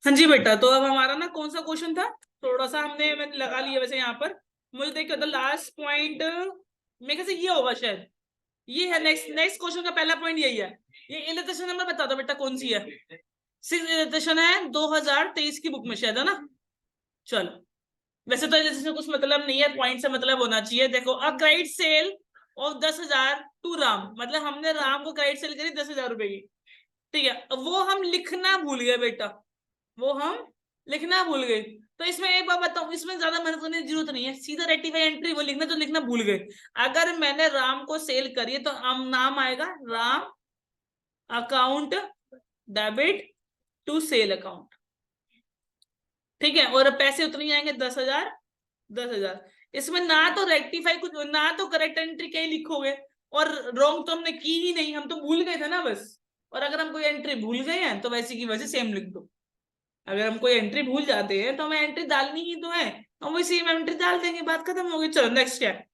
हाँ जी बेटा, तो अब हमारा ना कौन सा क्वेश्चन था, थोड़ा सा मैंने लगा लिया वैसे यहाँ पर। मुझे देखिए द लास्ट पॉइंट मेरे ख्याल से ये होगा शायद। ये है नेक्स्ट नेक्स्ट क्वेश्चन का पहला पॉइंट यही है। ये इलिस्ट्रेशन नंबर बता दो बेटा कौन सी है। 6 इलिस्ट्रेशन है 2023 की बुक में शायद, है ना। चलो, वैसे तो इलिस्ट्रेशन कुछ मतलब नहीं है, पॉइंट से मतलब होना चाहिए। देखो, a credit sale of 10,000 to Ram, मतलब हमने राम को क्रेडिट सेल करी 10,000 रुपए की। ठीक है, वो हम लिखना भूल गए बेटा, वो हम लिखना भूल गए। तो इसमें एक बात बताऊं, इसमें ज्यादा मेहनत करने की जरूरत नहीं है, सीधा रेक्टिफाई एंट्री वो लिखना जो लिखना भूल गए। अगर मैंने राम को सेल करी है तो नाम आएगा Ram account debit to sale account. ठीक है, और पैसे उतने ही आएंगे 10,000 10,000। इसमें ना तो रेक्टिफाई कुछ, ना तो करेक्ट एंट्री कहीं लिखोगे, और रॉन्ग तो हमने की ही नहीं, हम तो भूल गए थे ना बस। और अगर हम कोई एंट्री भूल गए हैं तो वैसी की वैसे सेम लिख दो। अगर हम कोई एंट्री भूल जाते हैं तो हमें एंट्री डालनी ही तो है, हम वही सेम एंट्री डाल देंगे, बात खत्म हो गई। चलो नेक्स्ट क्या है।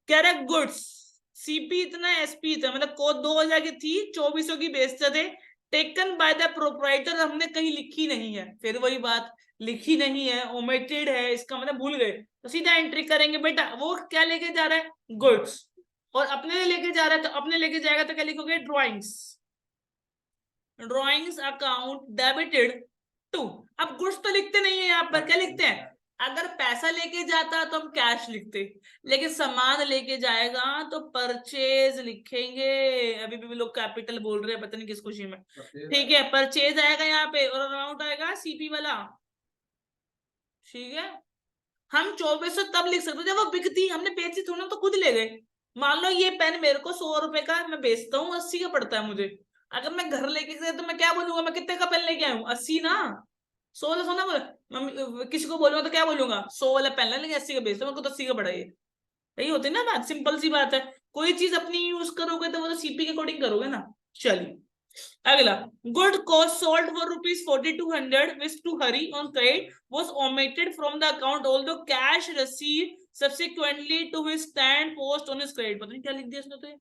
कह रहा है गुड्स सीपी इतना एसपी इतना, मतलब कोड 2,000 की थी, 2400 की बेचते थे। टेकन बाय द प्रोपराइटर, हमने कहीं लिखी नहीं है, फिर वही बात, लिखी नहीं है, ओमिटेड है, इसका मतलब भूल गए, तो सीधा एंट्री करेंगे बेटा। वो क्या लेके जा रहा है, गुड्स, और अपने लेके जा रहा है, तो अपने लेके जाएगा तो क्या लिखोगे, drawings, drawings account debited to. अब गुड्स तो लिखते नहीं है यहाँ पर, क्या लिखते हैं, अगर पैसा लेके जाता तो हम कैश लिखते, लेकिन सामान लेके जाएगा तो परचेज लिखेंगे। अभी भी लोग कैपिटल बोल रहे हैं, पता नहीं किस खुशी में। ठीक है, परचेज आएगा यहाँ पे, और अमाउंट आएगा सीपी वाला। ठीक है, हम 2400 तब लिख सकते जब वो बिकती, हमने बेची थोड़ा तो खुद ले गए। मान लो ये पेन मेरे को 100 रुपए का मैं बेचता हूँ, 80 का पड़ता है मुझे। अगर मैं घर लेके गया तो मैं क्या बोलूंगा, मैं कितने का पेन लेके आया हूँ, 80 ना, 100 वाला सोना बोला। मम्मी किसी को बोलूंगा तो क्या बोलूंगा, 100 वाला पेन लेके 80 का बेचता हूँ, मेरे को तो 80 का पड़ा। ये यही होती है ना बात, सिंपल सी बात है। कोई चीज अपनी यूज करोगे तो वो तो सीपी के अकॉर्डिंग करोगे ना। चलिए अगला, good cost sold for ₹4,200 which to Hari on credit was omitted from the account although cash received subsequently to his stand post on his credit। पता नहीं क्या लिख दिया इसने तो ये।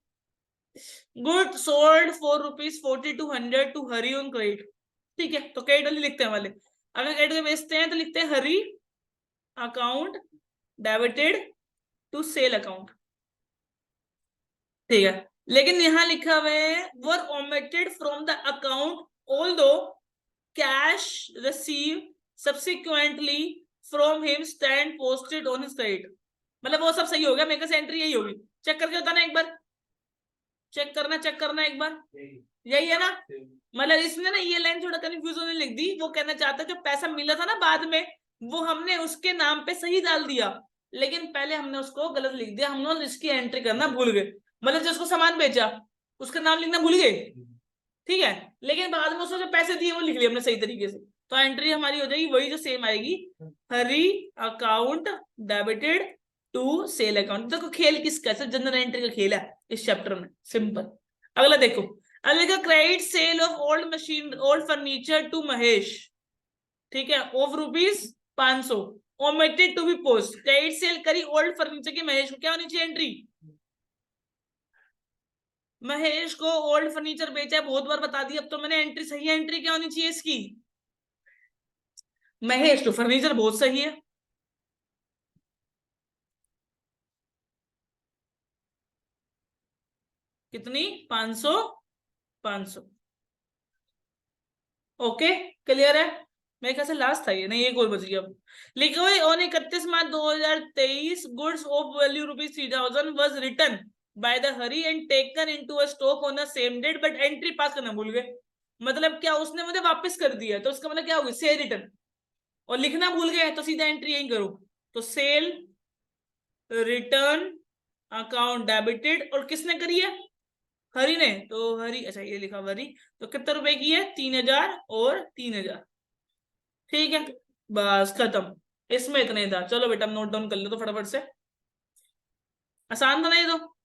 Good sold for ₹4,200 to Hari on credit. ठीक है, तो क्रेडिट वाली लिखते हैं वाले। अगर क्रेडिट में बेचते हैं तो लिखते हैं Hari account debited to sale account. ठीक है, लेकिन यहां लिखा हुआ है were omitted from the account although cash received subsequently from him stand posted on his credit. मतलब वो सब सही हो गया, मेरे से एंट्री यही होगी। चेक करके बताना एक बार, चेक करना एक बार, यही है ना। मतलब इसने ना ये लाइन थोड़ा कंफ्यूज होने लिख दी, वो कहना चाहता है जो पैसा मिला था ना बाद में, वो हमने उसके नाम पे सही डाल दिया, लेकिन पहले हमने उसको गलत लिख दिया, हमने इसकी एंट्री करना भूल गए। मतलब जिसको सामान बेचा उसका नाम लिखना भूल गए। ठीक है, लेकिन बाद में उसने जो पैसे दिए वो लिख लिए हमने सही तरीके से, तो एंट्री हमारी हो जाएगी वही जो सेम आएगी, Hari account debited to sale account. देखो खेल किसका, सिर्फ जनरल एंट्री का खेल है इस चैप्टर में, सिंपल। अगला देखो, अगला credit sale of old machine old furniture to Mahesh. ठीक है, of ₹500 omitted to be post. Credit sale करी ओल्ड फर्नीचर की महेश को, क्या होनी चाहिए एंट्री, महेश को ओल्ड फर्नीचर बेचा है, बहुत बार बता दिया, अब तो मैंने एंट्री सही है, एंट्री क्या होनी चाहिए इसकी, महेश तो फर्नीचर बहुत सही है। कितनी, 500 500। ओके, क्लियर है। मेरे ख्याल से लास्ट था ये, नहीं एक और बच गया अब। लिखो on 31 March 2023 goods of value ₹3,000 was return by the Hari and taken into a stock on the same date but entry pass करना भूल गए। मतलब क्या, उसने मुझे वापस कर दिया, तो उसका मतलब क्या होगी, सेल रिटर्न, और लिखना भूल गए तो सीधा एंट्री यही करो। तो सेल रिटर्न अकाउंट डेबिटेड, और किसने करी है, हरी ने, तो हरी, अच्छा ये लिखा हरी, तो कितने रुपए की है, 3,000 और 3,000। ठीक है, बस खत्म, इसमें इतने था। चलो बेटा नोट डाउन कर लो तो फटाफट से, आसान था ना ये तो।